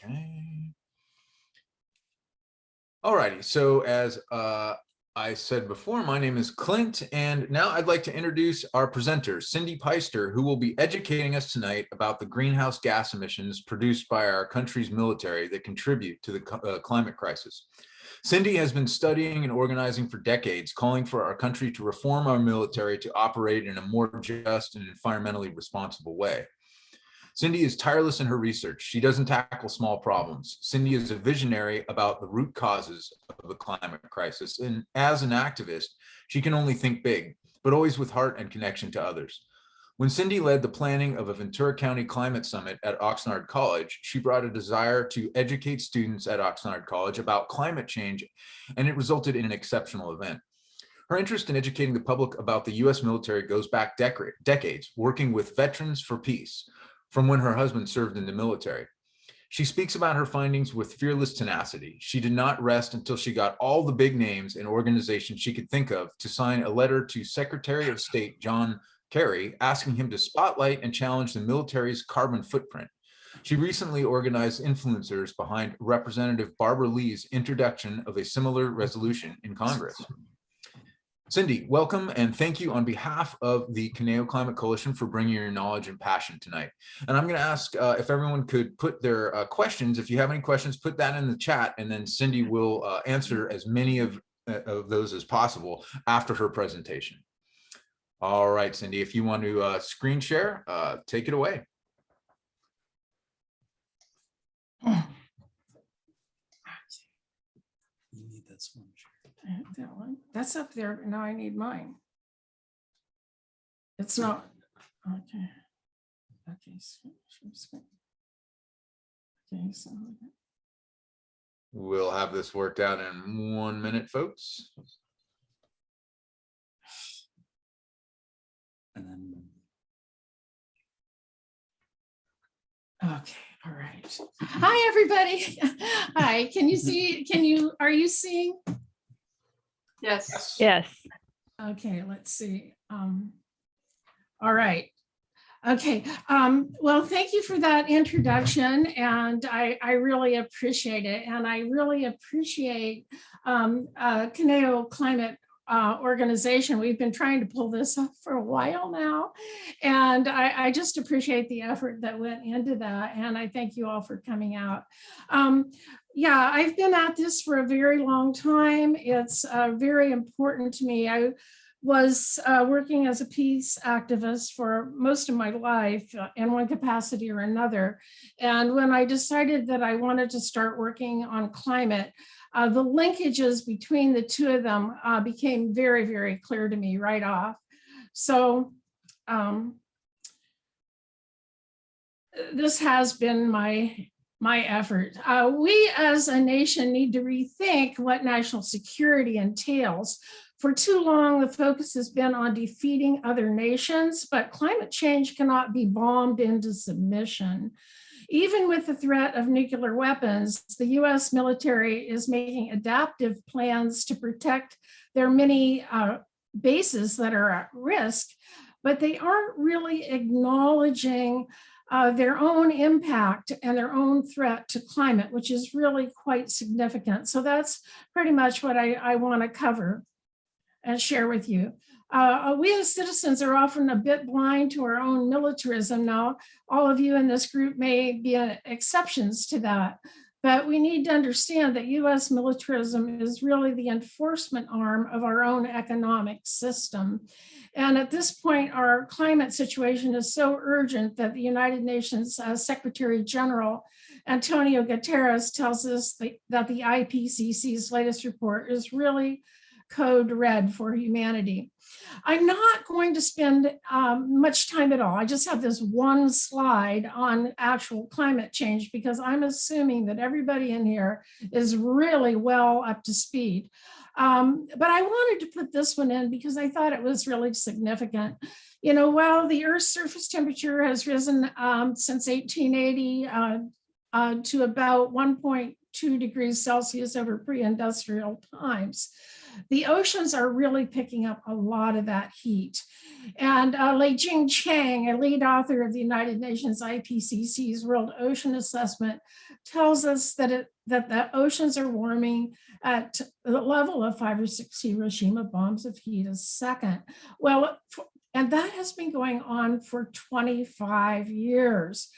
Okay. Alrighty, so as I said before, my name is Clint, and now I'd like to introduce our presenter, Cindy Piester, who will be educating us tonight about the greenhouse gas emissions produced by our country's military that contribute to the climate crisis. Cindy has been studying and organizing for decades, calling for our country to reform our military to operate in a more just and environmentally responsible way. Cindy is tireless in her research. She doesn't tackle small problems. Cindy is a visionary about the root causes of the climate crisis. And as an activist, she can only think big, but always with heart and connection to others. When Cindy led the planning of a Ventura County Climate Summit at Oxnard College, she brought a desire to educate students at Oxnard College about climate change, and it resulted in an exceptional event. Her interest in educating the public about the U.S. military goes back decades, working with Veterans for Peace, from when her husband served in the military. She speaks about her findings with fearless tenacity. She did not rest until she got all the big names and organizations she could think of to sign a letter to Secretary of State John Kerry, asking him to spotlight and challenge the military's carbon footprint. She recently organized influencers behind Representative Barbara Lee's introduction of a similar resolution in Congress. Cindy, welcome, and thank you on behalf of the Conejo Climate Coalition for bringing your knowledge and passion tonight. And I'm going to ask if everyone could put their questions. If you have any questions, put that in the chat, and then Cindy will answer as many of those as possible after her presentation. All right, Cindy, if you want to screen share, take it away. You need that screen share. That one, that's up there. Now I need mine. It's not. Okay. Okay. Okay. So we'll have this worked out in 1 minute, folks. And then. Okay. All right. Hi, everybody. Hi. Can you see? Are you seeing? Yes. Yes. Okay, let's see. All right. Okay. Well, thank you for that introduction, and I really appreciate it. And I really appreciate Conejo Climate organization. We've been trying to pull this up for a while now, and I just appreciate the effort that went into that, and I thank you all for coming out. Yeah, I've been at this for a very long time. It's very important to me. I was working as a peace activist for most of my life in one capacity or another. And when I decided that I wanted to start working on climate, the linkages between the two of them became very, very clear to me right off. So this has been my effort. We as a nation need to rethink what national security entails. For too long, the focus has been on defeating other nations, but climate change cannot be bombed into submission. Even with the threat of nuclear weapons, the U.S. military is making adaptive plans to protect their many bases that are at risk, but they aren't really acknowledging their own impact and their own threat to climate, which is really quite significant. So that's pretty much what I want to cover and share with you. We as citizens are often a bit blind to our own militarism. Now, all of you in this group may be exceptions to that, but we need to understand that U.S. militarism is really the enforcement arm of our own economic system. And at this point, our climate situation is so urgent that the United Nations Secretary General Antonio Guterres tells us that the IPCC's latest report is really code red for humanity. I'm not going to spend much time at all. I just have this one slide on actual climate change because I'm assuming that everybody in here is really well up to speed. But I wanted to put this one in because I thought it was really significant. You know, while the Earth's surface temperature has risen since 1880 to about 1.2 degrees Celsius over pre-industrial times, the oceans are really picking up a lot of that heat. And Lei Jing Chang, a lead author of the United Nations IPCC's World Ocean Assessment, tells us that the oceans are warming at the level of 5 or 6 Hiroshima bombs of heat a second. Well, and that has been going on for 25 years.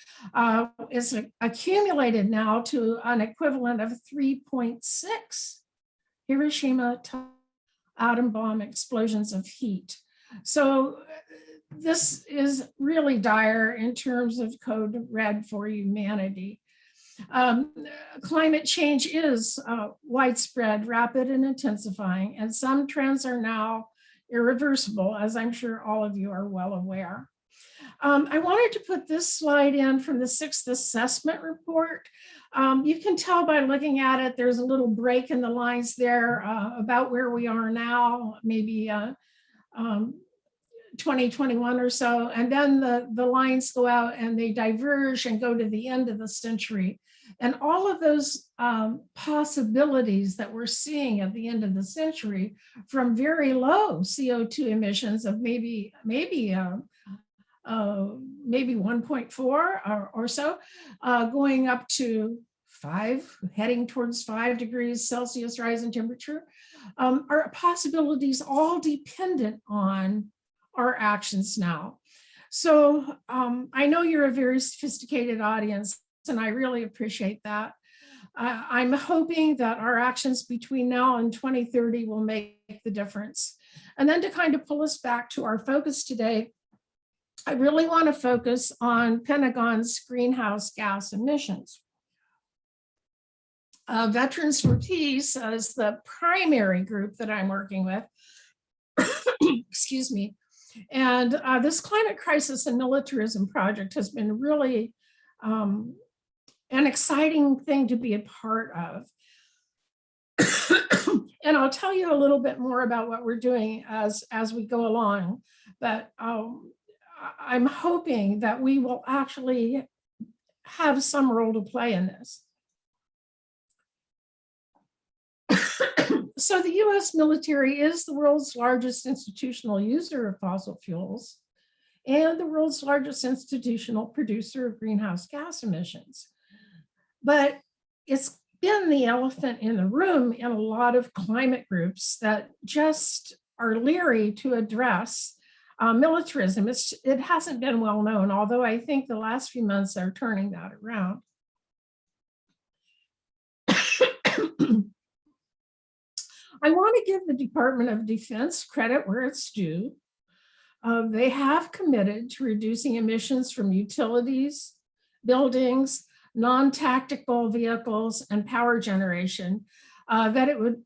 It's accumulated now to an equivalent of 3.6 Hiroshima atom bomb explosions of heat. So this is really dire in terms of code red for humanity. Climate change is widespread, rapid, and intensifying, and some trends are now irreversible, as I'm sure all of you are well aware. I wanted to put this slide in from the 6th assessment report. You can tell by looking at it, there's a little break in the lines there about where we are now, maybe 2021 or so. And then the lines go out and they diverge and go to the end of the century. And all of those possibilities that we're seeing at the end of the century, from very low CO2 emissions of maybe 1.4 or so, going up to 5, heading towards 5 degrees Celsius rise in temperature, are possibilities all dependent on our actions now. So I know you're a very sophisticated audience, and I really appreciate that. I'm hoping that our actions between now and 2030 will make the difference. And then to kind of pull us back to our focus today, I really want to focus on Pentagon's greenhouse gas emissions. Veterans for Peace is the primary group that I'm working with. Excuse me. And this climate crisis and militarism project has been really an exciting thing to be a part of. And I'll tell you a little bit more about what we're doing as we go along. But I'm hoping that we will actually have some role to play in this. So the U.S. military is the world's largest institutional user of fossil fuels and the world's largest institutional producer of greenhouse gas emissions. But it's been the elephant in the room in a lot of climate groups that just are leery to address militarism. It hasn't been well known, although I think the last few months are turning that around. I want to give the Department of Defense credit where it's due. They have committed to reducing emissions from utilities, buildings, non-tactical vehicles, and power generation, that it would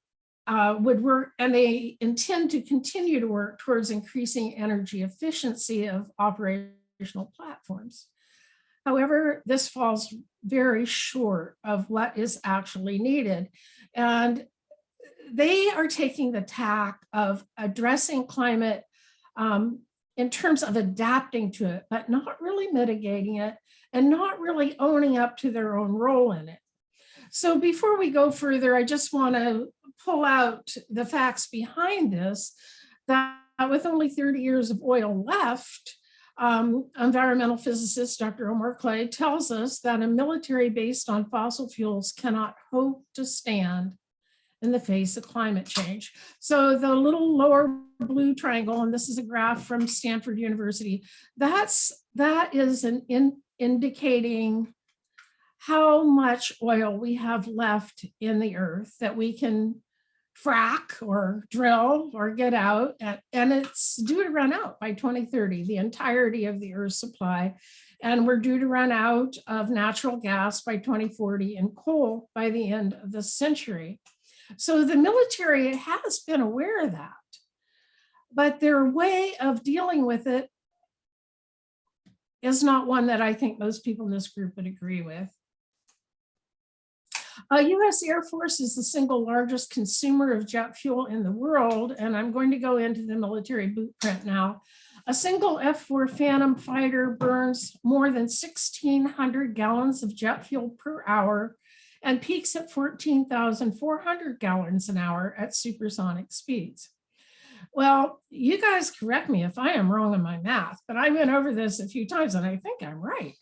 work, and they intend to continue to work towards increasing energy efficiency of operational platforms. However, this falls very short of what is actually needed. And they are taking the tack of addressing climate in terms of adapting to it, but not really mitigating it and not really owning up to their own role in it. So before we go further, I just want to pull out the facts behind this, that with only 30 years of oil left, environmental physicist Dr. Omar Clay tells us that a military based on fossil fuels cannot hope to stand in the face of climate change. So the little lower blue triangle, and this is a graph from Stanford University, that is indicating how much oil we have left in the earth that we can frack or drill or get out, and it's due to run out by 2030, the entirety of the Earth's supply. And we're due to run out of natural gas by 2040 and coal by the end of the century. So the military has been aware of that, but their way of dealing with it is not one that I think most people in this group would agree with. U.S. Air Force is the single largest consumer of jet fuel in the world, and I'm going to go into the military blueprint now. A single F-4 Phantom fighter burns more than 1,600 gallons of jet fuel per hour and peaks at 14,400 gallons an hour at supersonic speeds. Well, you guys correct me if I am wrong in my math, but I went over this a few times and I think I'm right.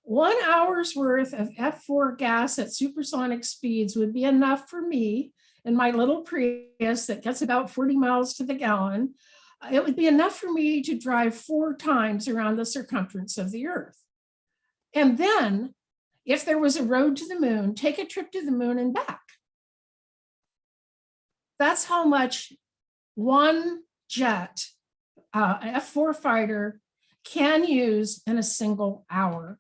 1 hour's worth of F4 gas at supersonic speeds would be enough for me in my little Prius that gets about 40 miles to the gallon. It would be enough for me to drive 4 times around the circumference of the Earth. And then, if there was a road to the moon, take a trip to the moon and back. That's how much one jet, F4 fighter, can use in a single hour.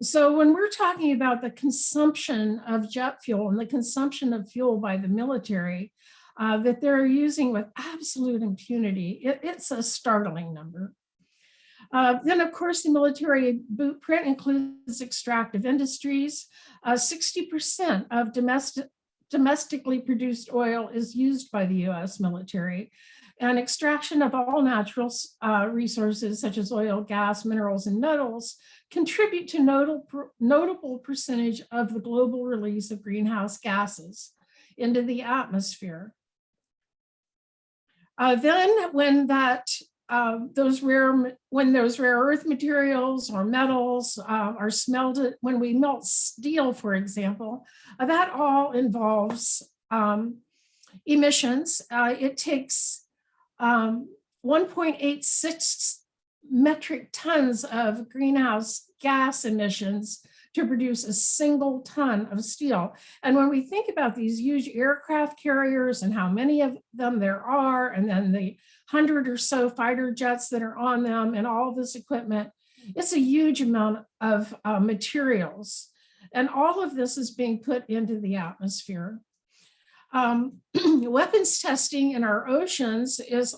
So when we're talking about the consumption of jet fuel and the consumption of fuel by the military that they're using with absolute impunity, it's a startling number. Then, of course, the military blueprint includes extractive industries. 60% of domestically produced oil is used by the U.S. military, and extraction of all natural resources such as oil, gas, minerals, and metals contribute to notable percentage of the global release of greenhouse gases into the atmosphere. Then when those rare earth materials or metals are smelted, when we melt steel, for example, that all involves emissions. It takes 1.86 metric tons of greenhouse gas emissions to produce a single ton of steel. And when we think about these huge aircraft carriers and how many of them there are, and then the 100 or so fighter jets that are on them and all this equipment, it's a huge amount of materials. And all of this is being put into the atmosphere. Weapons testing in our oceans is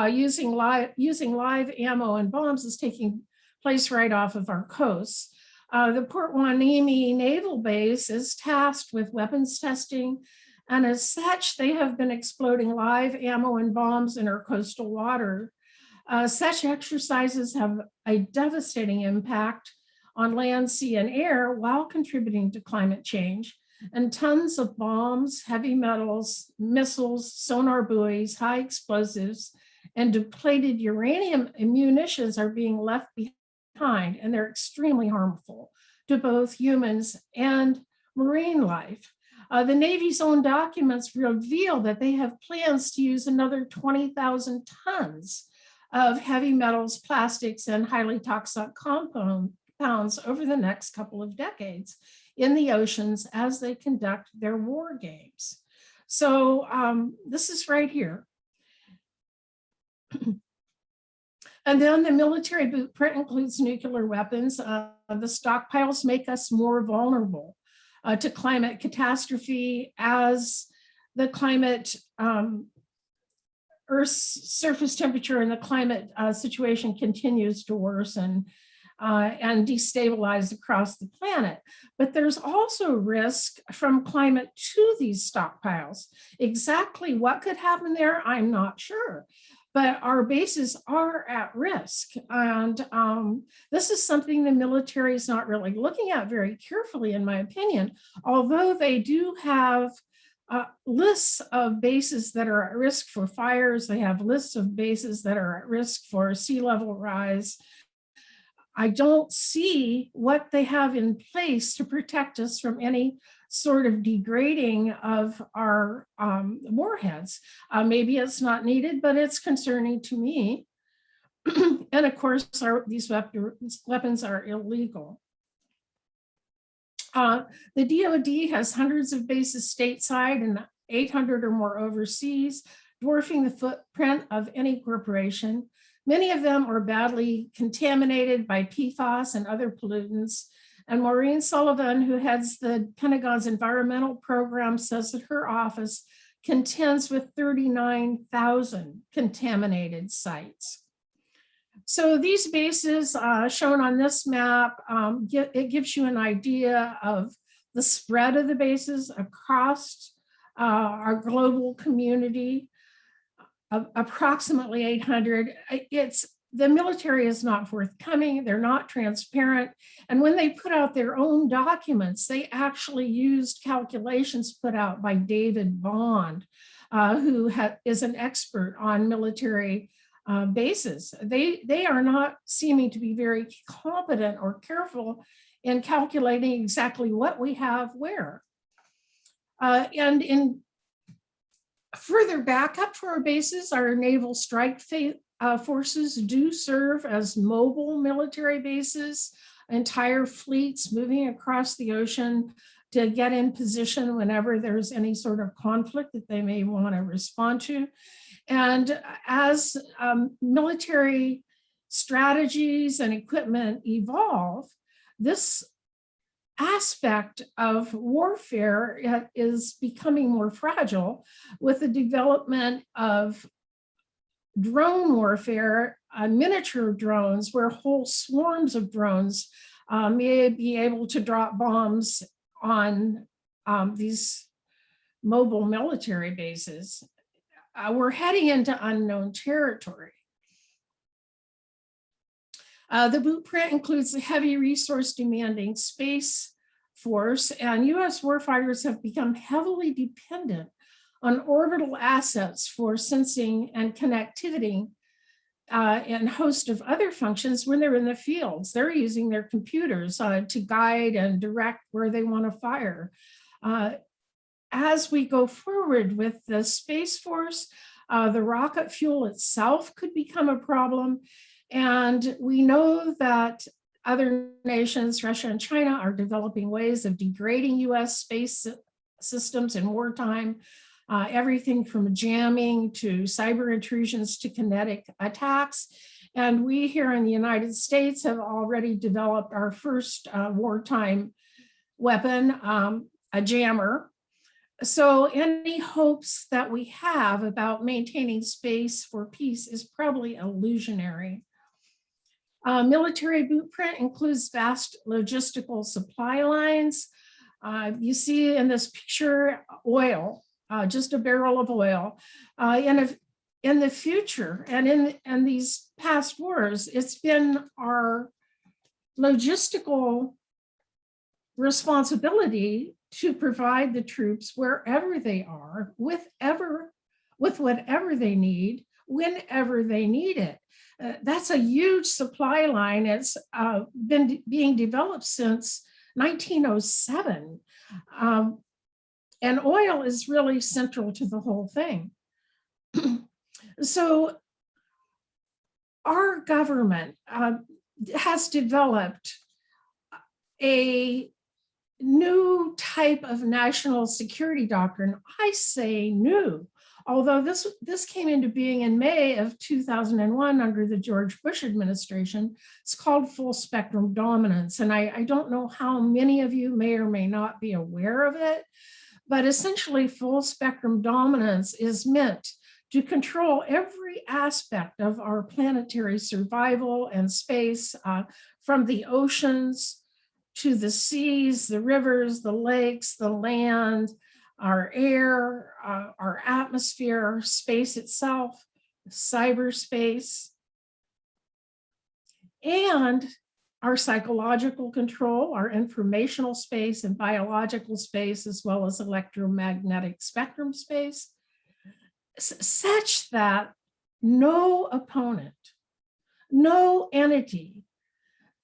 using live ammo and bombs is taking place right off of our coasts. The Port Hueneme Naval Base is tasked with weapons testing, and as such, they have been exploding live ammo and bombs in our coastal water. Such exercises have a devastating impact on land, sea, and air while contributing to climate change. And tons of bombs, heavy metals, missiles, sonar buoys, high explosives, and depleted uranium munitions are being left behind, and they're extremely harmful to both humans and marine life. The Navy's own documents reveal that they have plans to use another 20,000 tons of heavy metals, plastics, and highly toxic compounds over the next couple of decades in the oceans as they conduct their war games. So this is right here. And then the military blueprint includes nuclear weapons. The stockpiles make us more vulnerable to climate catastrophe as the climate, Earth's surface temperature and the climate situation continues to worsen and destabilize across the planet. But there's also risk from climate to these stockpiles. Exactly what could happen there, I'm not sure. But our bases are at risk. And this is something the military is not really looking at very carefully, in my opinion, although they do have lists of bases that are at risk for fires. They have lists of bases that are at risk for sea level rise. I don't see what they have in place to protect us from any sort of degrading of our warheads. Maybe it's not needed, but it's concerning to me. And of course, these weapons are illegal. The DoD has hundreds of bases stateside and 800 or more overseas, dwarfing the footprint of any corporation. Many of them are badly contaminated by PFAS and other pollutants. And Maureen Sullivan, who heads the Pentagon's environmental program, says that her office contends with 39,000 contaminated sites. So these bases shown on this map, it gives you an idea of the spread of the bases across our global community. Approximately 800. The military is not forthcoming, they're not transparent. And when they put out their own documents, they actually used calculations put out by David Bond who is an expert on military bases. They are not seeming to be very competent or careful in calculating exactly what we have where. And in further backup for our bases, our naval strike forces do serve as mobile military bases, entire fleets moving across the ocean to get in position whenever there's any sort of conflict that they may want to respond to. And as military strategies and equipment evolve, this aspect of warfare is becoming more fragile with the development of drone warfare, miniature drones, where whole swarms of drones may be able to drop bombs on these mobile military bases. We're heading into unknown territory. The blueprint includes a heavy resource demanding space force, and U.S. warfighters have become heavily dependent on orbital assets for sensing and connectivity and a host of other functions when they're in the fields. They're using their computers to guide and direct where they want to fire. As we go forward with the Space Force, the rocket fuel itself could become a problem. And we know that other nations, Russia and China, are developing ways of degrading US space systems in wartime, everything from jamming to cyber intrusions to kinetic attacks. And we here in the United States have already developed our first wartime weapon, a jammer. So any hopes that we have about maintaining space for peace is probably illusionary. Military blueprint includes vast logistical supply lines. You see in this picture oil, just a barrel of oil. In the future and in these past wars, it's been our logistical responsibility to provide the troops wherever they are, with whatever they need, whenever they need it. That's a huge supply line. It's been being developed since 1907. And oil is really central to the whole thing. So our government has developed a new type of national security doctrine. I say new, although this came into being in May of 2001 under the George Bush administration. It's called full spectrum dominance. And I don't know how many of you may or may not be aware of it, but essentially full spectrum dominance is meant to control every aspect of our planetary survival and space, from the oceans to the seas, the rivers, the lakes, the land, our air, our atmosphere, space itself, cyberspace, and our psychological control, our informational space and biological space, as well as electromagnetic spectrum space, such that no opponent, no entity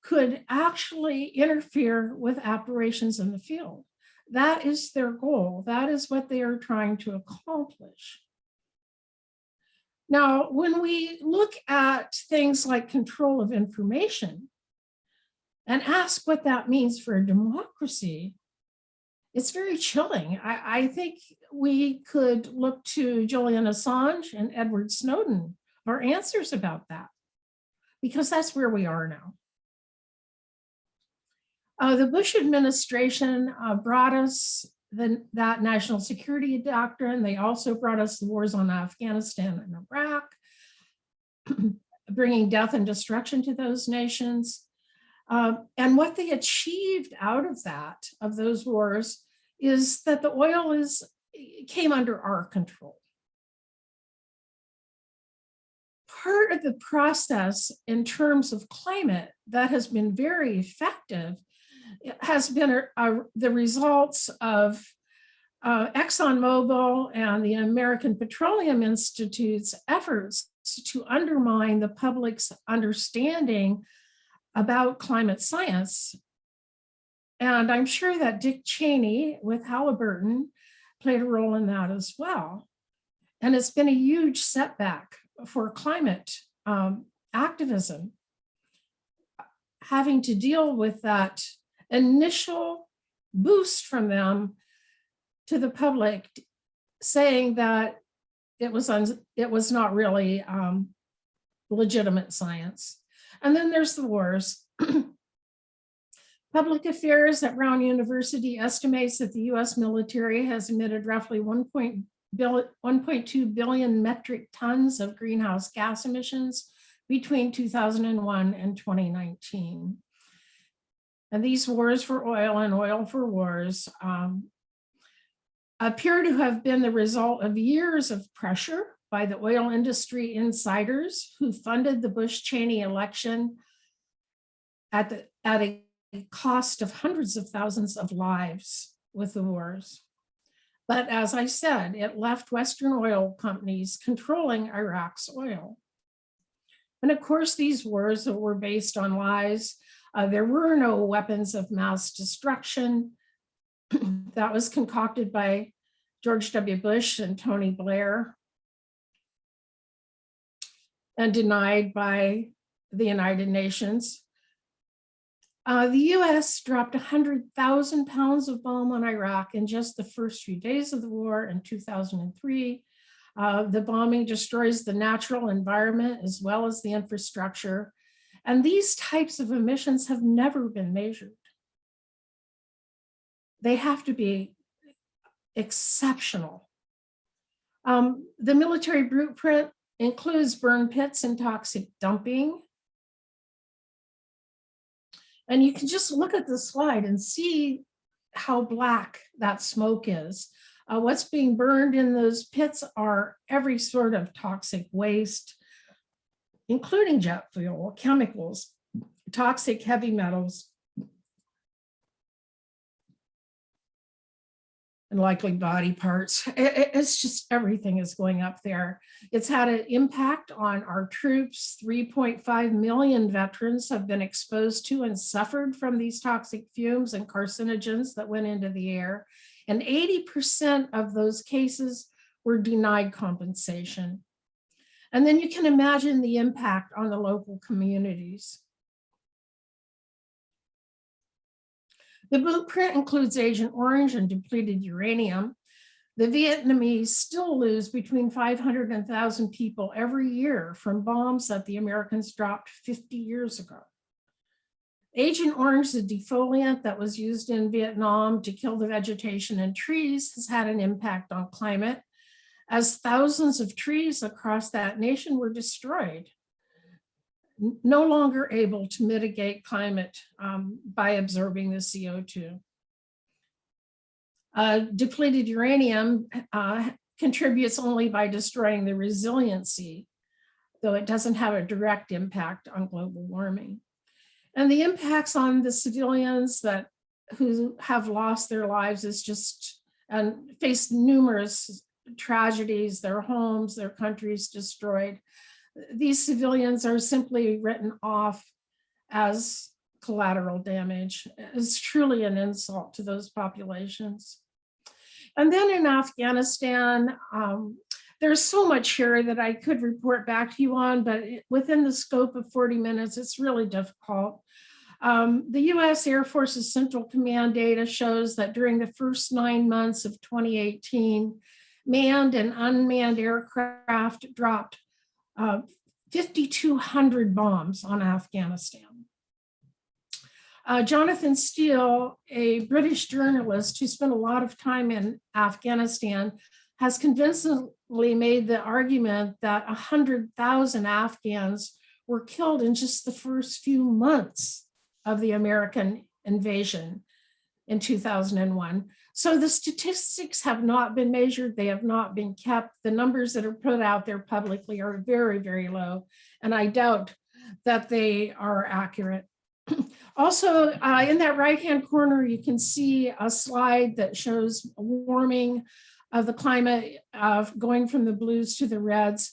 could actually interfere with operations in the field. That is their goal. That is what they are trying to accomplish. Now, when we look at things like control of information and ask what that means for a democracy, it's very chilling. I think we could look to Julian Assange and Edward Snowden for answers about that, because that's where we are now. The Bush administration brought us that national security doctrine. They also brought us the wars on Afghanistan and Iraq, bringing death and destruction to those nations. And what they achieved out of that, of those wars, is that the oil came under our control. Part of the process in terms of climate that has been very effective has been the results of ExxonMobil and the American Petroleum Institute's efforts to undermine the public's understanding about climate science. And I'm sure that Dick Cheney with Halliburton played a role in that as well. And it's been a huge setback for climate activism, having to deal with that initial boost from them to the public saying that it was not really legitimate science. And then there's the wars. Public Affairs at Brown University estimates that the US military has emitted roughly 1.2 billion metric tons of greenhouse gas emissions between 2001 and 2019. And these wars for oil and oil for wars appear to have been the result of years of pressure by the oil industry insiders who funded the Bush-Cheney election at a cost of hundreds of thousands of lives with the wars. But as I said, it left Western oil companies controlling Iraq's oil. And of course, these wars were based on lies. There were no weapons of mass destruction. That was concocted by George W. Bush and Tony Blair and denied by the United Nations. The US dropped 100,000 pounds of bomb on Iraq in just the first few days of the war in 2003. The bombing destroys the natural environment as well as the infrastructure. And these types of emissions have never been measured. They have to be exceptional. The military blueprint includes burn pits and toxic dumping. And you can just look at the slide and see how black that smoke is. What's being burned in those pits are every sort of toxic waste, including jet fuel, chemicals, toxic heavy metals, and likely body parts. It's just everything is going up there. It's had an impact on our troops. 3.5 million veterans have been exposed to and suffered from these toxic fumes and carcinogens that went into the air. And 80% of those cases were denied compensation. And then you can imagine the impact on the local communities. The blueprint includes Agent Orange and depleted uranium. The Vietnamese still lose between 500 and 1,000 people every year from bombs that the Americans dropped 50 years ago. Agent Orange, the defoliant that was used in Vietnam to kill the vegetation and trees, has had an impact on climate, as thousands of trees across that nation were destroyed, no longer able to mitigate climate by absorbing the CO2. Depleted uranium contributes only by destroying the resiliency, though it doesn't have a direct impact on global warming. And the impacts on the civilians who have lost their lives is just, and faced numerous tragedies, their homes, their countries destroyed. These civilians are simply written off as collateral damage. It's truly an insult to those populations. And then in Afghanistan, there's so much here that I could report back to you on, but within the scope of 40 minutes, it's really difficult. The US Air Force's Central Command data shows that during the first 9 months of 2018, manned and unmanned aircraft dropped 5,200 bombs on Afghanistan. Jonathan Steele, a British journalist who spent a lot of time in Afghanistan, has convincingly made the argument that 100,000 Afghans were killed in just the first few months of the American invasion in 2001. So the statistics have not been measured, they have not been kept. The numbers that are put out there publicly are very, very low, and I doubt that they are accurate. Also, in that right-hand corner, you can see a slide that shows warming of the climate going from the blues to the reds.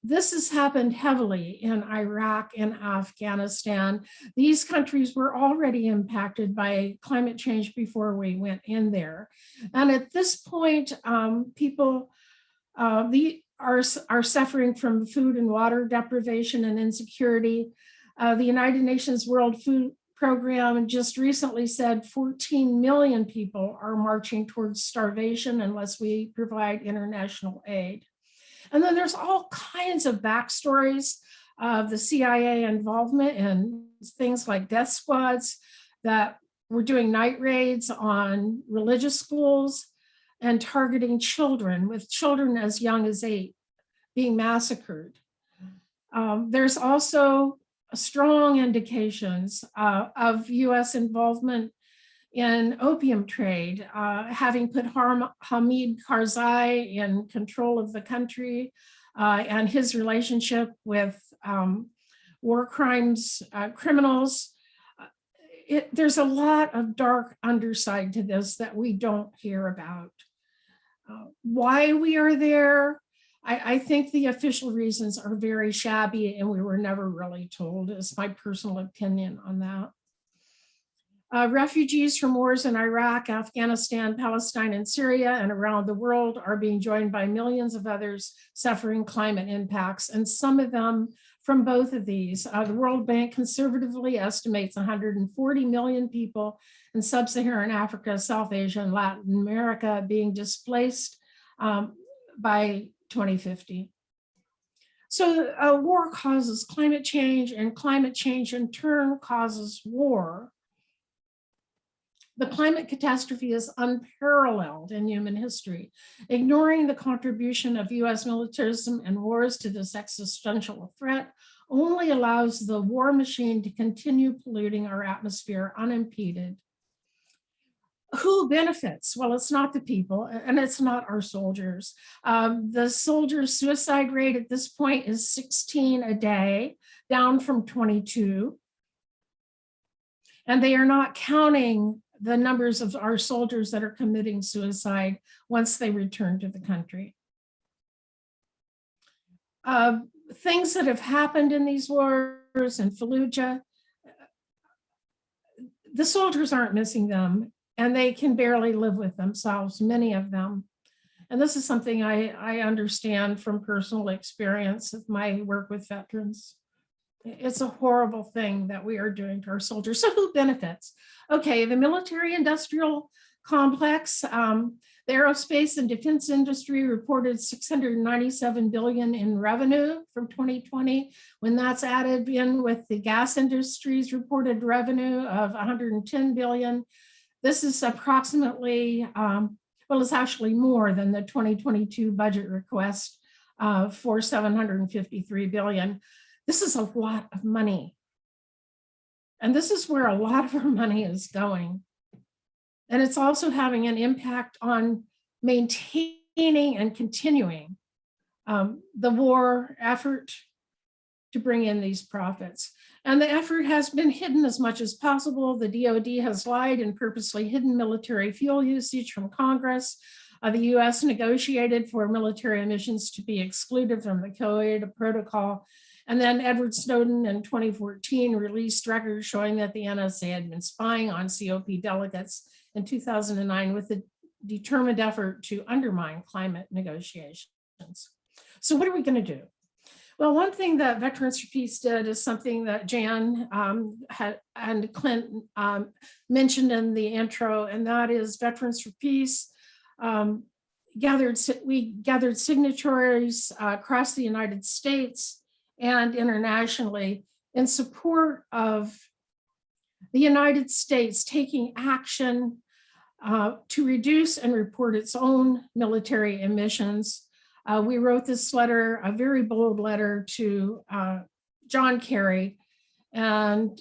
This has happened heavily in Iraq and Afghanistan. These countries were already impacted by climate change before we went in there. And at this point, people are suffering from food and water deprivation and insecurity. The United Nations World Food Program just recently said 14 million people are marching towards starvation unless we provide international aid. And then there's all kinds of backstories of the CIA involvement in things like death squads that were doing night raids on religious schools and targeting children, with children as young as 8 being massacred. There's also strong indications of U.S. involvement in opium trade, having put Hamid Karzai in control of the country, and his relationship with war crimes criminals. There's a lot of dark underside to this that we don't hear about. Why we are there, I think the official reasons are very shabby and we were never really told, is my personal opinion on that. Refugees from wars in Iraq, Afghanistan, Palestine, and Syria, and around the world are being joined by millions of others suffering climate impacts, and some of them from both of these. The World Bank conservatively estimates 140 million people in sub-Saharan Africa, South Asia, and Latin America being displaced by 2050. So war causes climate change, and climate change in turn causes war. The climate catastrophe is unparalleled in human history. Ignoring the contribution of US militarism and wars to this existential threat only allows the war machine to continue polluting our atmosphere unimpeded. Who benefits? Well, it's not the people, and it's not our soldiers. The soldiers' suicide rate at this point is 16 a day, down from 22. And they are not counting the numbers of our soldiers that are committing suicide once they return to the country. Things that have happened in these wars in Fallujah, the soldiers aren't missing them, and they can barely live with themselves, many of them. And this is something I understand from personal experience of my work with veterans. It's a horrible thing that we are doing to our soldiers. So who benefits? Okay, the military industrial complex, the aerospace and defense industry reported 697 billion in revenue from 2020. When that's added in with the gas industry's reported revenue of 110 billion, this is approximately, well, it's actually more than the 2022 budget request for 753 billion. This is a lot of money. And this is where a lot of our money is going. And it's also having an impact on maintaining and continuing the war effort to bring in these profits. And the effort has been hidden as much as possible. The DoD has lied and purposely hidden military fuel usage from Congress. The US negotiated for military emissions to be excluded from the Kyoto Protocol. And then Edward Snowden in 2014 released records showing that the NSA had been spying on COP delegates in 2009 with a determined effort to undermine climate negotiations. So what are we going to do? Well, one thing that Veterans for Peace did is something that Jan and Clint mentioned in the intro, and that is Veterans for Peace we gathered signatories across the United States and internationally in support of the United States taking action to reduce and report its own military emissions. We wrote this letter, a very bold letter to John Kerry, and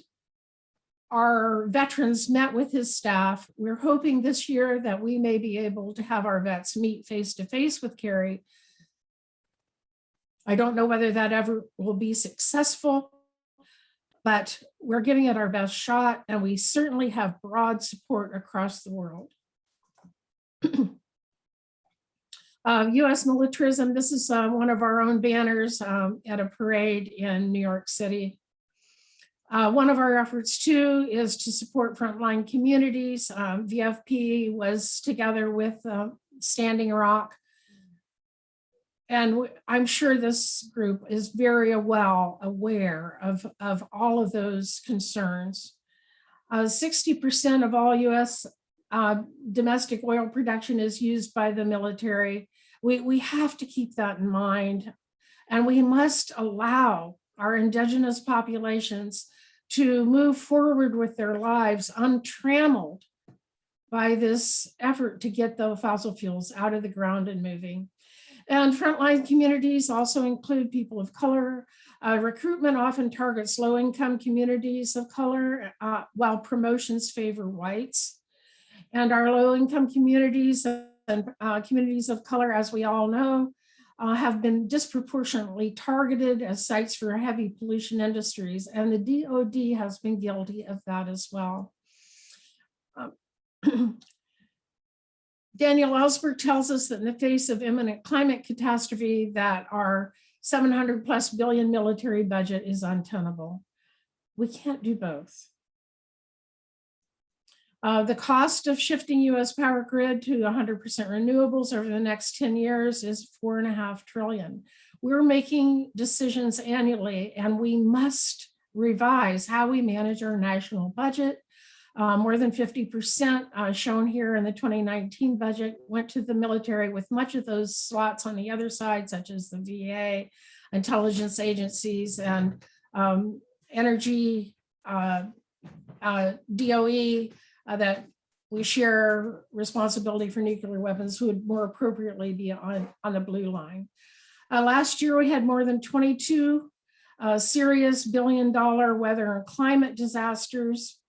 our veterans met with his staff. We're hoping this year that we may be able to have our vets meet face-to-face with Kerry. I don't know whether that ever will be successful, but we're giving it our best shot, and we certainly have broad support across the world. U.S. militarism, this is one of our own banners at a parade in New York City. One of our efforts too is to support frontline communities. VFP was together with Standing Rock. And I'm sure this group is very well aware of all of those concerns. 60% of all US domestic oil production is used by the military. We have to keep that in mind, and we must allow our indigenous populations to move forward with their lives untrammeled by this effort to get the fossil fuels out of the ground and moving. And frontline communities also include people of color. Recruitment often targets low-income communities of color, while promotions favor whites. And our low-income communities and communities of color, as we all know, have been disproportionately targeted as sites for heavy pollution industries, and the DoD has been guilty of that as well. Daniel Ellsberg tells us that in the face of imminent climate catastrophe, that our 700+ billion military budget is untenable. We can't do both. The cost of shifting US power grid to 100% renewables over the next 10 years is $4.5 trillion. We're making decisions annually, and we must revise how we manage our national budget. More than 50% shown here in the 2019 budget went to the military, with much of those slots on the other side, such as the VA, intelligence agencies, and energy, DOE, that we share responsibility for nuclear weapons, who would more appropriately be on the blue line. Last year, we had more than 22 serious billion-dollar weather and climate disasters,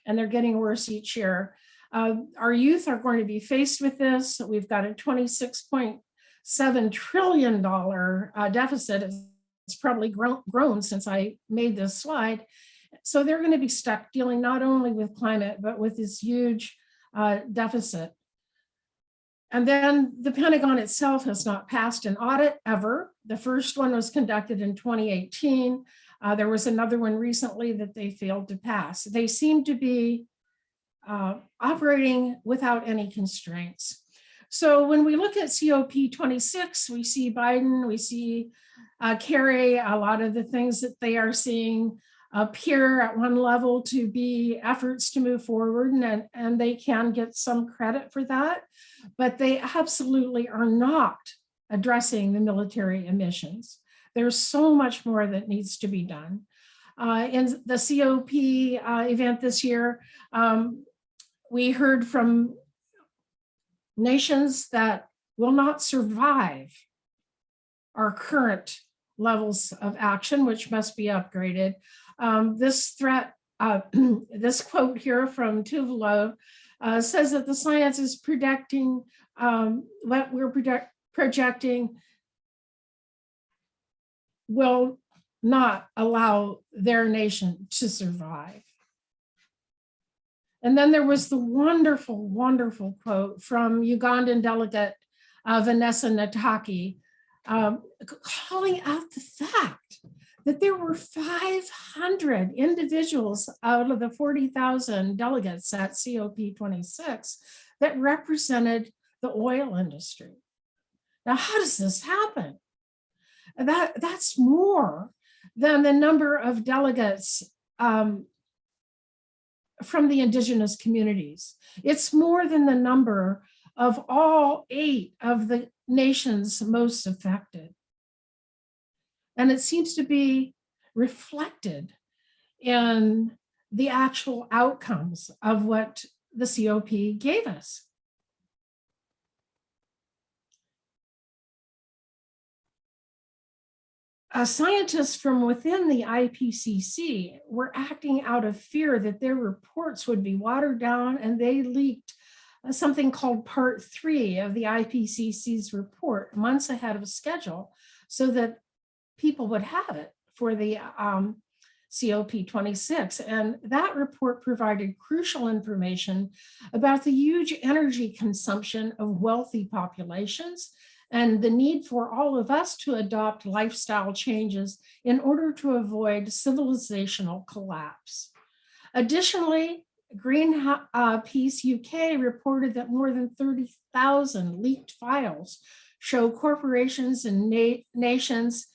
and they're getting worse each year. Our youth are going to be faced with this. We've got a $26.7 trillion deficit. It's probably grown since I made this slide. So they're going to be stuck dealing not only with climate, but with this huge deficit. And then the Pentagon itself has not passed an audit ever. The first one was conducted in 2018. There was another one recently that they failed to pass. They seem to be operating without any constraints. So when we look at COP26, we see Biden, we see Kerry, a lot of the things that they are seeing appear at one level to be efforts to move forward, and they can get some credit for that, but they absolutely are not addressing the military emissions. There's so much more that needs to be done. In the COP event this year, we heard from nations that will not survive our current levels of action, which must be upgraded. This threat, this quote here from Tuvalu says that the science is predicting what we're projecting will not allow their nation to survive. And then there was the wonderful, wonderful quote from Ugandan delegate Vanessa Nataki, calling out the fact that there were 500 individuals out of the 40,000 delegates at COP26 that represented the oil industry. Now, how does this happen? That's more than the number of delegates from the indigenous communities. It's more than the number of all 8 of the nations most affected. And it seems to be reflected in the actual outcomes of what the COP gave us. Scientists from within the IPCC were acting out of fear that their reports would be watered down, and they leaked something called Part 3 of the IPCC's report months ahead of schedule so that people would have it for the COP26. And that report provided crucial information about the huge energy consumption of wealthy populations and the need for all of us to adopt lifestyle changes in order to avoid civilizational collapse. Additionally, Greenpeace UK reported that more than 30,000 leaked files show corporations and nations,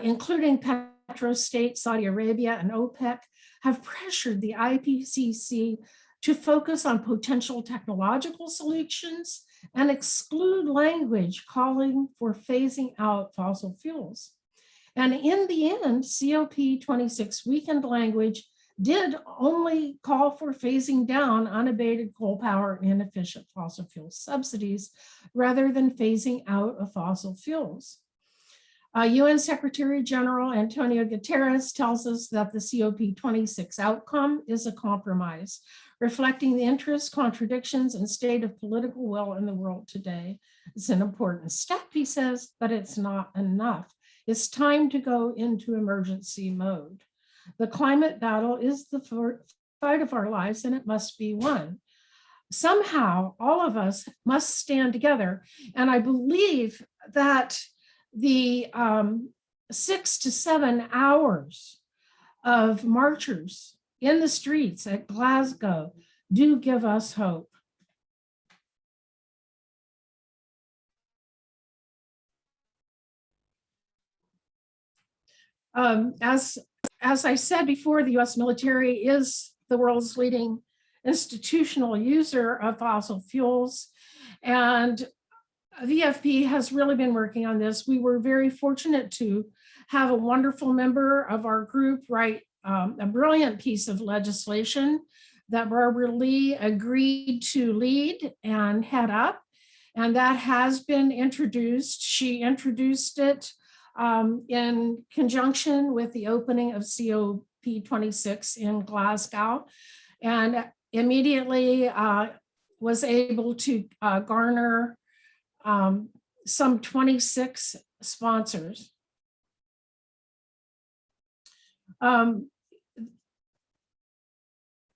including petrostate Saudi Arabia and OPEC, have pressured the IPCC to focus on potential technological solutions and exclude language calling for phasing out fossil fuels. And in the end, COP26 weakened language did only call for phasing down unabated coal power and inefficient fossil fuel subsidies rather than phasing out of fossil fuels. UN Secretary General Antonio Guterres tells us that the COP26 outcome is a compromise, reflecting the interests, contradictions, and state of political will in the world today. It's an important step, he says, but it's not enough. It's time to go into emergency mode. The climate battle is the fight of our lives, and it must be won. Somehow, all of us must stand together. And I believe that the 6 to 7 hours of marchers in the streets at Glasgow do give us hope. As I said before, the U.S. military is the world's leading institutional user of fossil fuels, and VFP has really been working on this. We were very fortunate to have a wonderful member of our group write a brilliant piece of legislation that Barbara Lee agreed to lead and head up, and that has been introduced. She introduced it in conjunction with the opening of COP26 in Glasgow, and immediately was able to garner some 26 sponsors.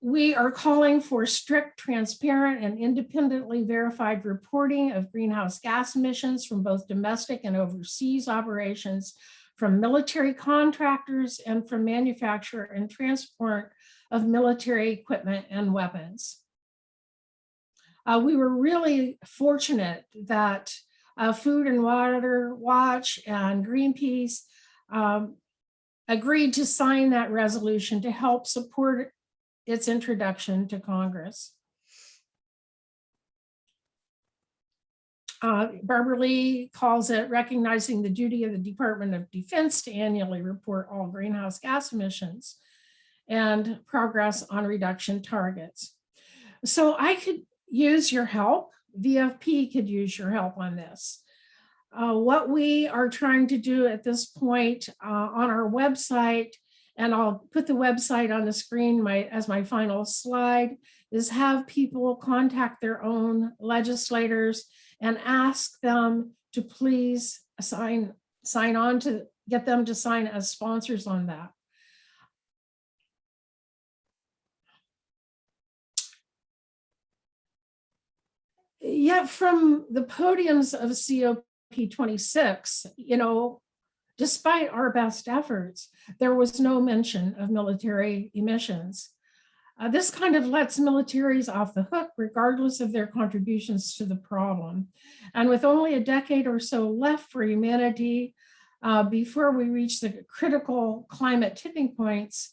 We are calling for strict, transparent, and independently verified reporting of greenhouse gas emissions from both domestic and overseas operations, from military contractors, and from manufacture and transport of military equipment and weapons. We were really fortunate that Food and Water Watch and Greenpeace agreed to sign that resolution to help support its introduction to Congress. Barbara Lee calls it recognizing the duty of the Department of Defense to annually report all greenhouse gas emissions and progress on reduction targets. So I could use your help. VFP could use your help on this. What we are trying to do at this point on our website, and I'll put the website on the screen as my final slide, is have people contact their own legislators and ask them to please sign on, to get them to sign as sponsors on that. Yet from the podiums of COP26, despite our best efforts, there was no mention of military emissions. This kind of lets militaries off the hook, regardless of their contributions to the problem. And with only a decade or so left for humanity before we reach the critical climate tipping points,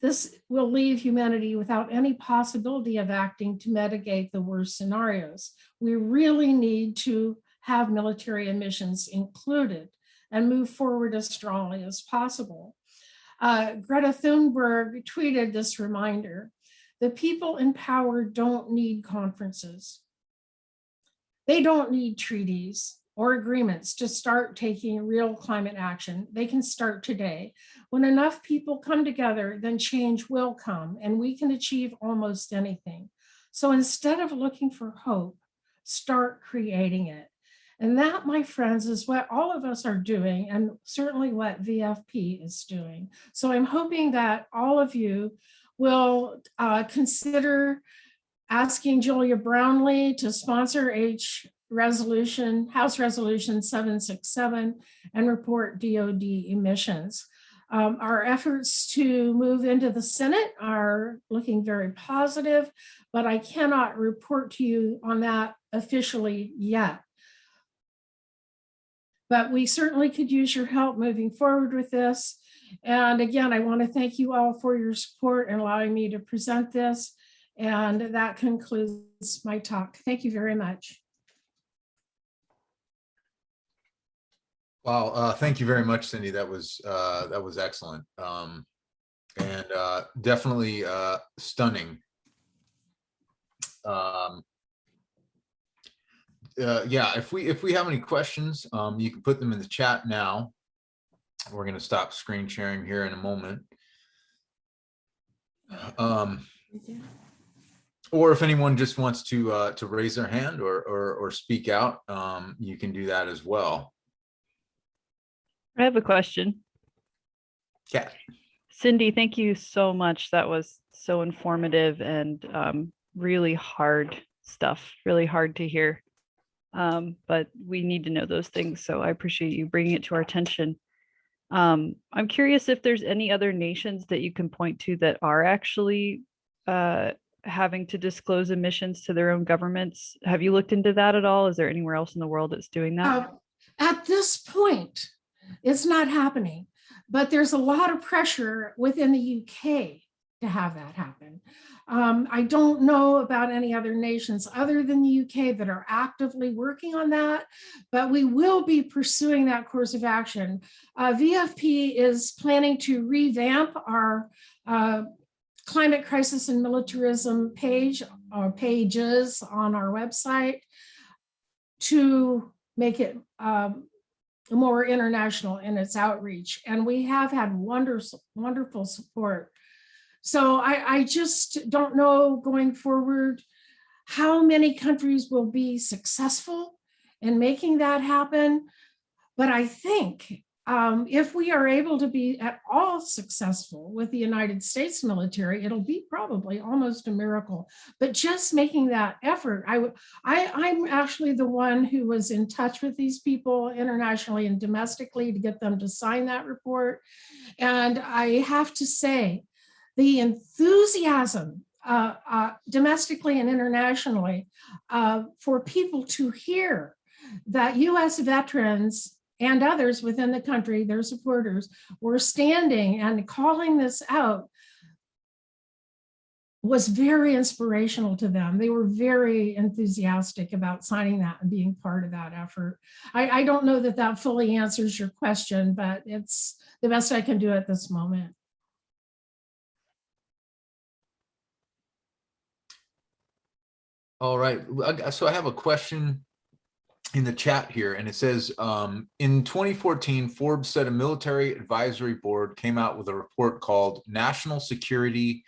this will leave humanity without any possibility of acting to mitigate the worst scenarios. We really need to have military emissions included and move forward as strongly as possible. Greta Thunberg tweeted this reminder: the people in power don't need conferences. They don't need treaties or agreements to start taking real climate action. They can start today. When enough people come together, then change will come, and we can achieve almost anything. So instead of looking for hope, start creating it. And that, my friends, is what all of us are doing, and certainly what VFP is doing. So I'm hoping that all of you will consider asking Julia Brownlee to sponsor House Resolution 767 and report DOD emissions. Our efforts to move into the Senate are looking very positive, but I cannot report to you on that officially yet. But we certainly could use your help moving forward with this. And again, I want to thank you all for your support and allowing me to present this. And that concludes my talk. Thank you very much. Wow, thank you very much, Cindy. That was excellent, and definitely stunning. Yeah, if we have any questions, you can put them in the chat now. We're going to stop screen sharing here in a moment. Or if anyone just wants to raise their hand or speak out, you can do that as well. I have a question. Yeah. Cindy, thank you so much. That was so informative and really hard stuff, really hard to hear. But we need to know those things. So I appreciate you bringing it to our attention. I'm curious if there's any other nations that you can point to that are actually having to disclose emissions to their own governments. Have you looked into that at all? Is there anywhere else in the world that's doing that? At this point, it's not happening, but there's a lot of pressure within the UK to have that happen. I don't know about any other nations other than the UK that are actively working on that, but we will be pursuing that course of action. VFP is planning to revamp our climate crisis and militarism page or pages on our website to make it more international in its outreach. And we have had wonderful support. So I just don't know going forward how many countries will be successful in making that happen. But I think if we are able to be at all successful with the United States military, it'll be probably almost a miracle. But just making that effort, I'm actually the one who was in touch with these people internationally and domestically to get them to sign that report. And I have to say, the enthusiasm domestically and internationally for people to hear that U.S. veterans and others within the country, their supporters, were standing and calling this out was very inspirational to them. They were very enthusiastic about signing that and being part of that effort. I don't know that that fully answers your question, but it's the best I can do at this moment. All right, so I have a question in the chat here, and it says, in 2014, Forbes said a military advisory board came out with a report called National Security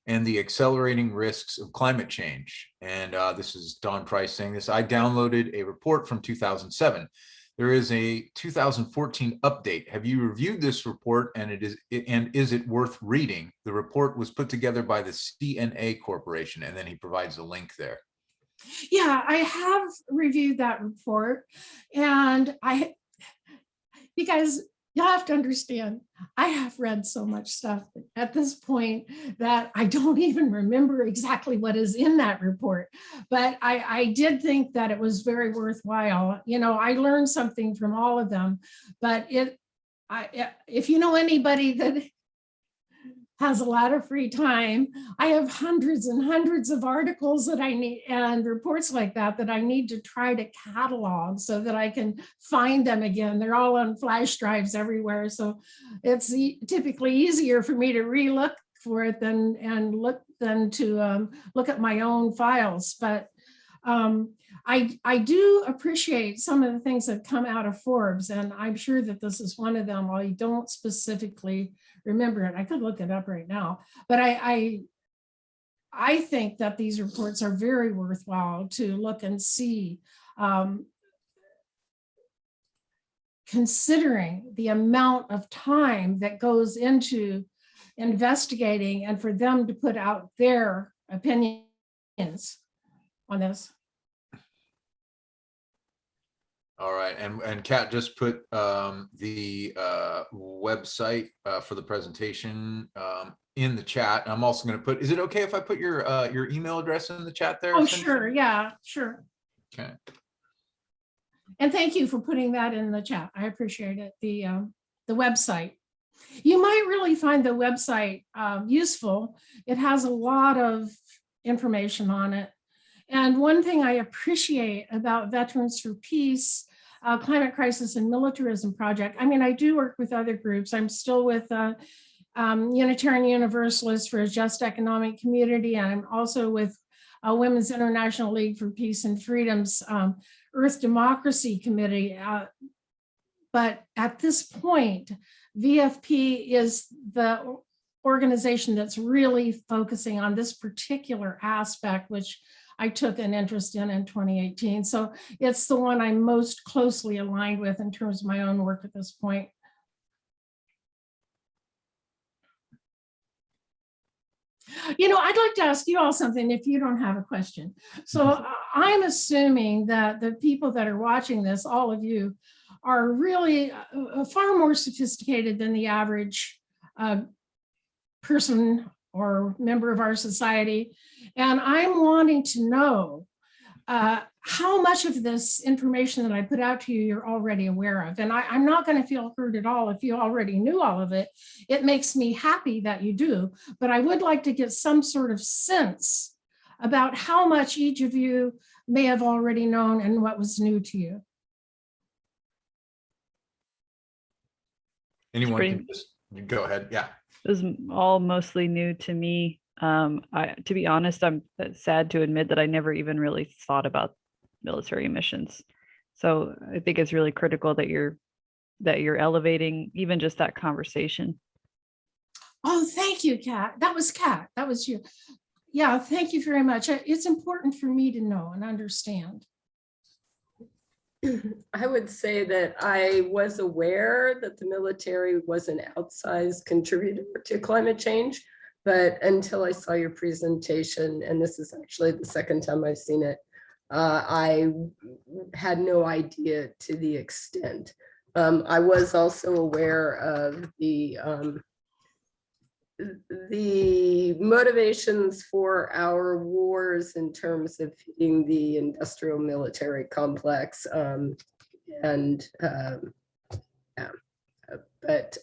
and the Accelerating Risks of Climate Change. And this is Don Price saying this. I downloaded a report from 2007. There is a 2014 update. Have you reviewed this report, and is it worth reading? The report was put together by the CNA Corporation, and then he provides a link there. Yeah, I have reviewed that report, and you guys, you have to understand, I have read so much stuff at this point that I don't even remember exactly what is in that report, but I did think that it was very worthwhile. You know, I learned something from all of them, but if you know anybody that has a lot of free time, I have hundreds and hundreds of articles that I need and reports like that I need to try to catalog so that I can find them again. They're all on flash drives everywhere. So it's typically easier for me to re-look for it than to look at my own files. But I do appreciate some of the things that come out of Forbes, and I'm sure that this is one of them. I don't specifically remember it. I could look it up right now, but I think that these reports are very worthwhile to look and see considering the amount of time that goes into investigating and for them to put out their opinions on this. All right, and Kat just put the website for the presentation in the chat. I'm also going to put, is it okay if I put your email address in the chat there? Oh, Cindy? sure. Yeah, sure. Okay. And thank you for putting that in the chat. I appreciate it. The website. You might really find the website useful. It has a lot of information on it. And one thing I appreciate about Veterans for Peace, Climate Crisis and Militarism Project, I mean, I do work with other groups. I'm still with Unitarian Universalists for a Just Economic Community, and I'm also with Women's International League for Peace and Freedom's Earth Democracy Committee. But at this point, VFP is the organization that's really focusing on this particular aspect, which I took an interest in 2018. So it's the one I'm most closely aligned with in terms of my own work at this point. You know, I'd like to ask you all something if you don't have a question. So I'm assuming that the people that are watching this, all of you, are really far more sophisticated than the average person or member of our society. And I'm wanting to know how much of this information that I put out to you you're already aware of. And I'm not going to feel hurt at all if you already knew all of it. It makes me happy that you do, but I would like to get some sort of sense about how much each of you may have already known and what was new to you. Anyone can just go ahead. Yeah. It was all mostly new to me. To be honest, I'm sad to admit that I never even really thought about military missions. So I think it's really critical that you're elevating even just that conversation. Oh, thank you, Kat. That was Kat. That was you. Yeah, thank you very much. It's important for me to know and understand. I would say that I was aware that the military was an outsized contributor to climate change, but until I saw your presentation, and this is actually the second time I've seen it, I had no idea to the extent. I was also aware of the motivations for our wars in terms of feeding the industrial military complex, but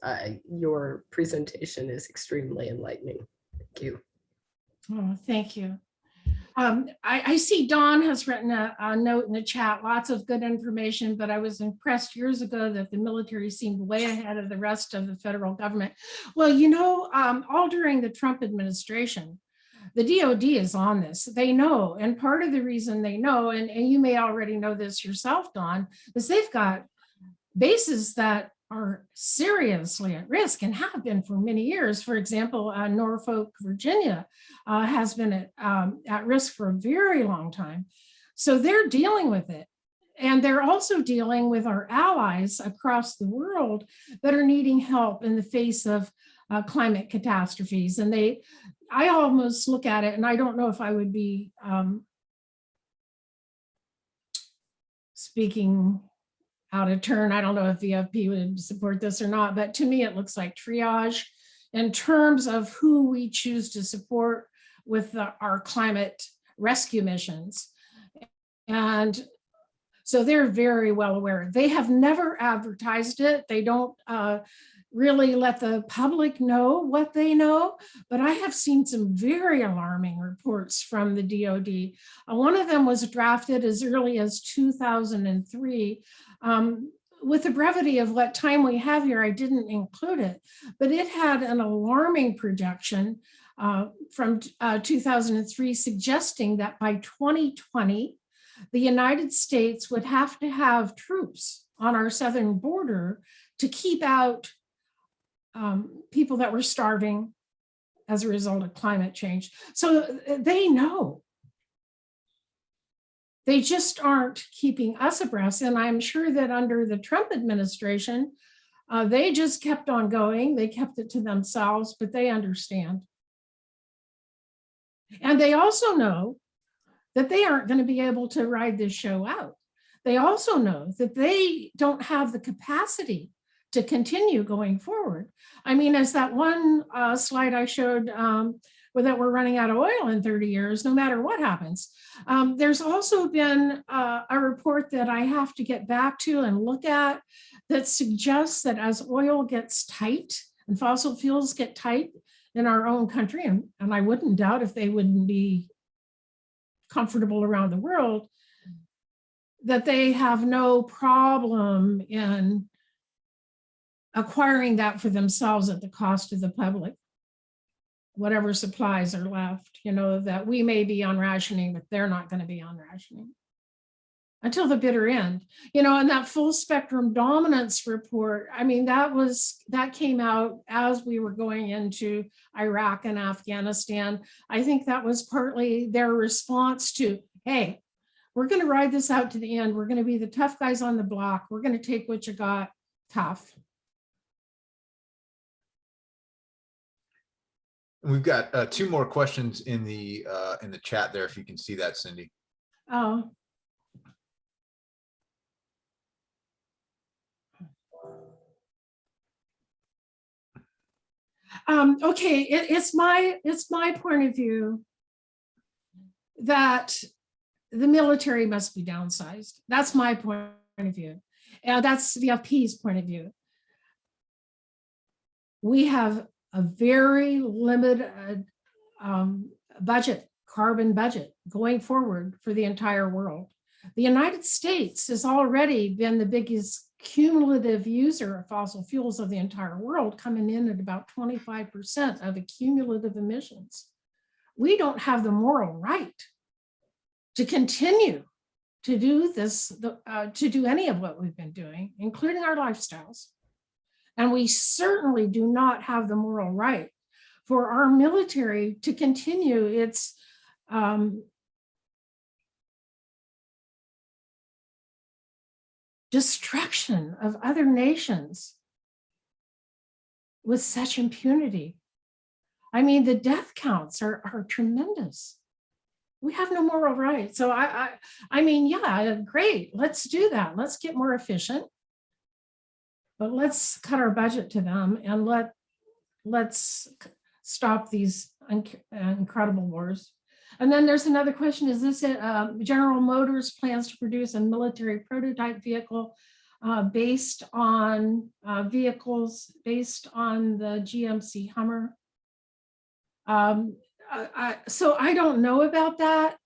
your presentation is extremely enlightening. Thank you. Oh, thank you. I see Dawn has written a note in the chat, lots of good information, but I was impressed years ago that the military seemed way ahead of the rest of the federal government. Well, you know, all during the Trump administration, the DOD is on this. They know, and part of the reason they know, and you may already know this yourself, Dawn, is they've got bases that are seriously at risk and have been for many years. For example, Norfolk, Virginia has been at risk for a very long time. So they're dealing with it. And they're also dealing with our allies across the world that are needing help in the face of climate catastrophes. And I almost look at it, and I don't know if I would be speaking out of turn. I don't know if VFP would support this or not, but to me, it looks like triage in terms of who we choose to support with our climate rescue missions. And so they're very well aware. They have never advertised it. They don't really let the public know what they know, but I have seen some very alarming reports from the DOD. One of them was drafted as early as 2003. With the brevity of what time we have here, I didn't include it, but it had an alarming projection from 2003 suggesting that by 2020, the United States would have to have troops on our southern border to keep out people that were starving as a result of climate change. So they know. They just aren't keeping us abreast. And I'm sure that under the Trump administration, they just kept on going. They kept it to themselves, but they understand. And they also know that they aren't going to be able to ride this show out. They also know that they don't have the capacity to continue going forward. I mean, as that one slide I showed, that we're running out of oil in 30 years, no matter what happens. There's also been a report that I have to get back to and look at that suggests that as oil gets tight and fossil fuels get tight in our own country, and I wouldn't doubt if they wouldn't be comfortable around the world, that they have no problem in acquiring that for themselves at the cost of the public, whatever supplies are left, that we may be on rationing, but they're not going to be on rationing until the bitter end. And that full spectrum dominance report, I mean, that came out as we were going into Iraq and Afghanistan. I think that was partly their response to, hey, we're going to ride this out to the end. We're going to be the tough guys on the block. We're going to take what you got, tough. We've got 2 more questions in the chat there, if you can see that, Cindy. Oh. Okay, it's my point of view that the military must be downsized. That's my point of view. And that's the FP's point of view. We have a very limited carbon budget going forward for the entire world. The United States has already been the biggest cumulative user of fossil fuels of the entire world, coming in at about 25% of the cumulative emissions. We don't have the moral right to continue to do this, to do any of what we've been doing, including our lifestyles. And we certainly do not have the moral right for our military to continue its destruction of other nations with such impunity. I mean, the death counts are tremendous. We have no moral right. So I mean, yeah, great. Let's do that. Let's get more efficient. But let's cut our budget to them and let's stop these incredible wars. And then there's another question: is this General Motors plans to produce a military prototype vehicle based on vehicles based on the GMC Hummer? So I don't know about that.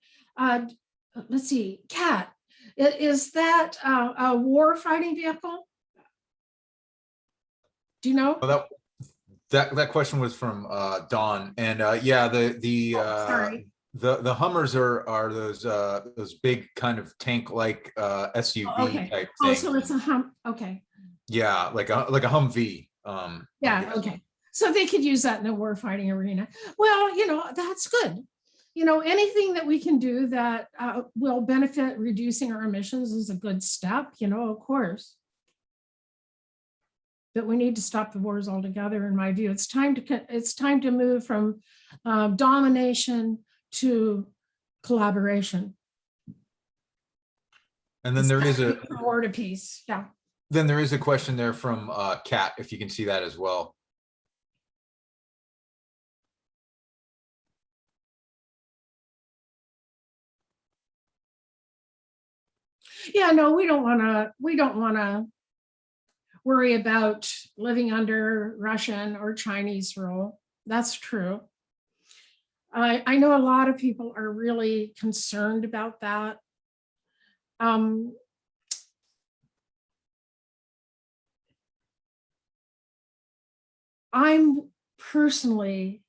Let's see, Kat, is that a war fighting vehicle? Do you know? Well, that question was from Dawn, and yeah, the Hummers are those big kind of tank-like SUV type things. So it's a okay. Yeah, like a Humvee. Yeah, okay. So they could use that in a war fighting arena. Well, that's good. Anything that we can do that will benefit reducing our emissions is a good step, of course. But we need to stop the wars altogether, in my view. It's time to move from domination to collaboration. And then there is a war to peace. Yeah. Then there is a question there from Kat, if you can see that as well. Yeah, no, we don't want to worry about living under Russian or Chinese rule. That's true. I know a lot of people are really concerned about that. I'm personally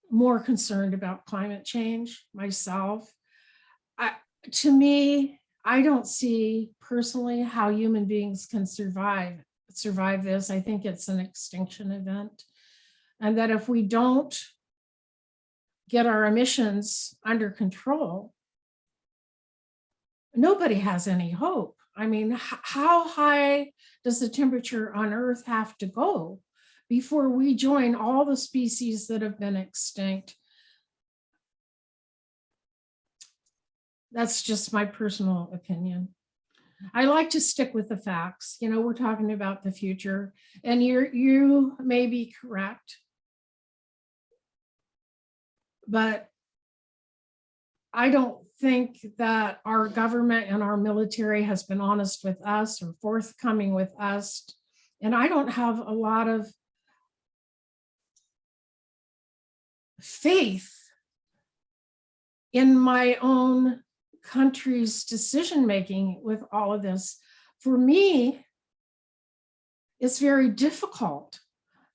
more concerned about climate change myself. To me, I don't see personally how human beings can survive this. I think it's an extinction event. And that if we don't get our emissions under control, nobody has any hope. I mean, how high does the temperature on Earth have to go before we join all the species that have been extinct? That's just my personal opinion. I like to stick with the facts. You know, we're talking about the future, and you may be correct, but I don't think that our government and our military has been honest with us or forthcoming with us. And I don't have a lot of faith in my own country's decision-making with all of this. For me, it's very difficult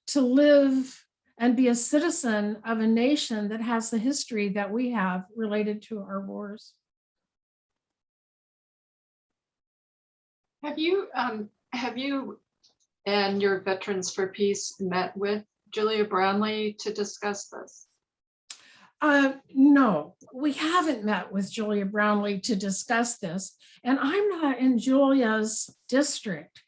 to live and be a citizen of a nation that has the history that we have related to our wars. Have you and your Veterans for Peace met with Julia Brownlee to discuss this? No, we haven't met with Julia Brownlee to discuss this. And I'm not in Julia's district,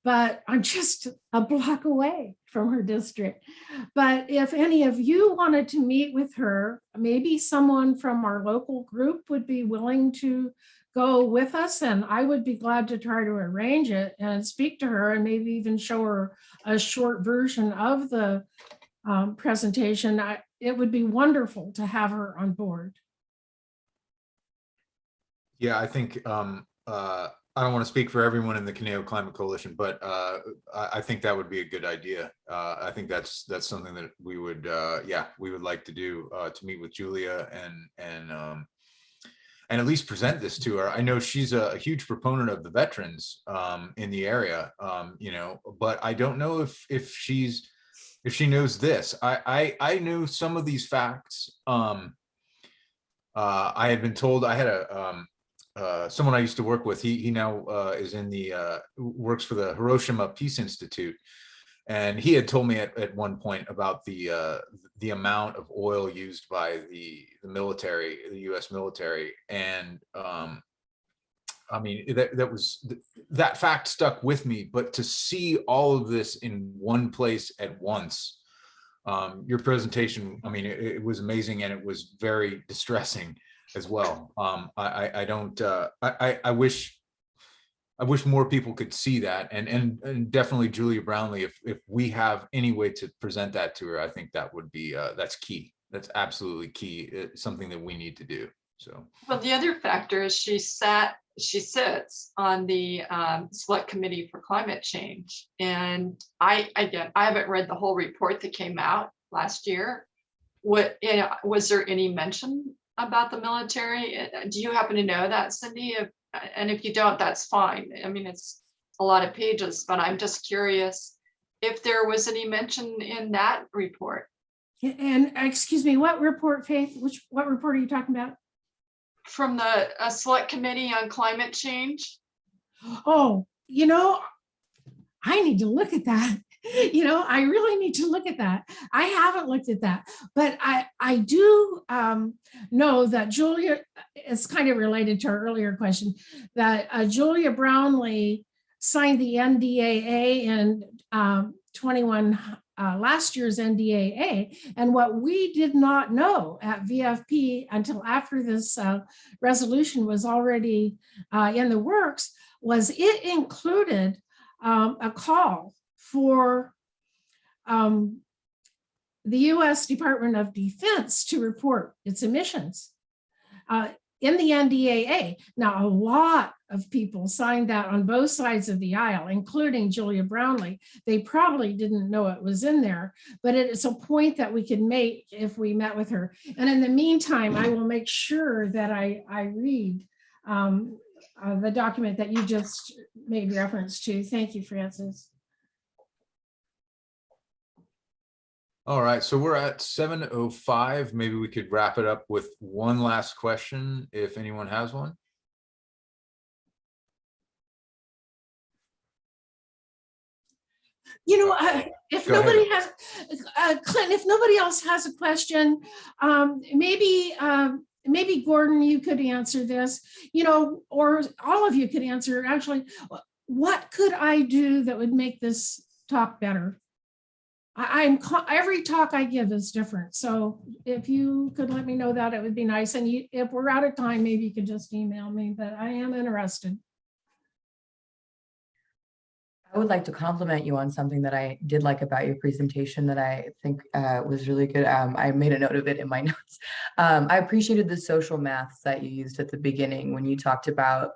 but I'm just a block away from her district. But if any of you wanted to meet with her, maybe someone from our local group would be willing to go with us, and I would be glad to try to arrange it and speak to her and maybe even show her a short version of the presentation. It would be wonderful to have her on board. Yeah, I think I don't want to speak for everyone in the Caneo Climate Coalition, but I think that would be a good idea. I think that's something that we would we would like to do, to meet with Julia and at least present this to her. I know she's a huge proponent of the veterans in the area, you know, but I don't know if she knows this. I knew some of these facts. I had been told. I had someone I used to work with. He now is in the works for the Hiroshima Peace Institute, and he had told me at one point about the amount of oil used by the military, the U.S. military, and I mean, that fact stuck with me. But to see all of this in one place at once, your presentation, I mean, it was amazing, and it was very distressing as well. I wish more people could see that, and definitely Julia Brownlee, if we have any way to present that to her, I think that would be that's key. That's absolutely key. It's something that we need to do. So, well, the other factor is she sits on the select committee for climate change, and I haven't read the whole report that came out last year. Was there any mention about the military? Do you happen to know that, Cindy? And if you don't, that's fine. I mean, it's a lot of pages, but I'm just curious if there was any mention in that report. And excuse me, what report, Faith? What report are you talking about? From the select committee on climate change. Oh, you know, I need to look at that. You know, I really need to look at that. I haven't looked at that, but I do know that Julia, it's kind of related to our earlier question, that Julia Brownlee signed the NDAA in 21 last year's NDAA. And what we did not know at VFP until after this resolution was already in the works was it included a call for the U.S. Department of Defense to report its emissions in the NDAA. Now, a lot of people signed that on both sides of the aisle, including Julia Brownlee. They probably didn't know it was in there, but it is a point that we could make if we met with her. And in the meantime, I will make sure that I read the document that you just made reference to. Thank you, Francis. all right, so we're at 7:05. Maybe we could wrap it up with one last question, if anyone has one. You know, if nobody has, Clinton, if nobody else has a question, maybe maybe Gordon, you could answer this, or all of you could answer, actually, what could I do that would make this talk better? Every talk I give is different. So if you could let me know that, it would be nice. And if we're out of time, maybe you could just email me, but I am interested. I would like to compliment you on something that I did like about your presentation that I think was really good. I made a note of it in my notes. I appreciated the social maths that you used at the beginning when you talked about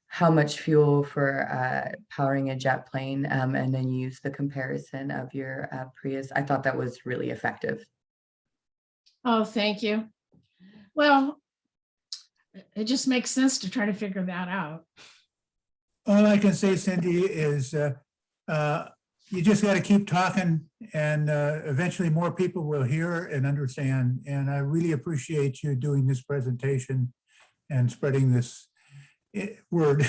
how much fuel for powering a jet plane, and then you used the comparison of your Prius. I thought that was really effective. Oh, thank you. Well, it just makes sense to try to figure that out. All I can say, Cindy, is you just got to keep talking, and eventually more people will hear and understand. And I really appreciate you doing this presentation and spreading this word.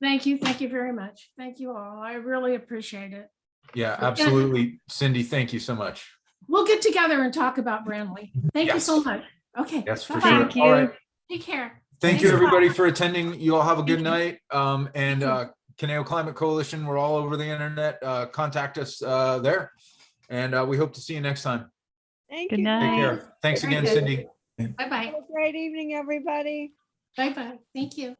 Thank you. Thank you very much. Thank you all. I really appreciate it. Yeah, absolutely. Cindy, thank you so much. We'll get together and talk about Brandley. Thank you so Yes. much. Okay. Yes, for Bye-bye. sure. Thank you. All right. Take care. Thank you, Thanks a lot. everybody, for attending. You all have a good night. And Thank you. Caneo Climate Coalition, we're all over the internet. Contact us there. And we hope to see you next time. Thank Good you. night. Take care. Thanks Very again, good. Cindy. Bye-bye. Have a great evening, everybody. Bye-bye. Thank you.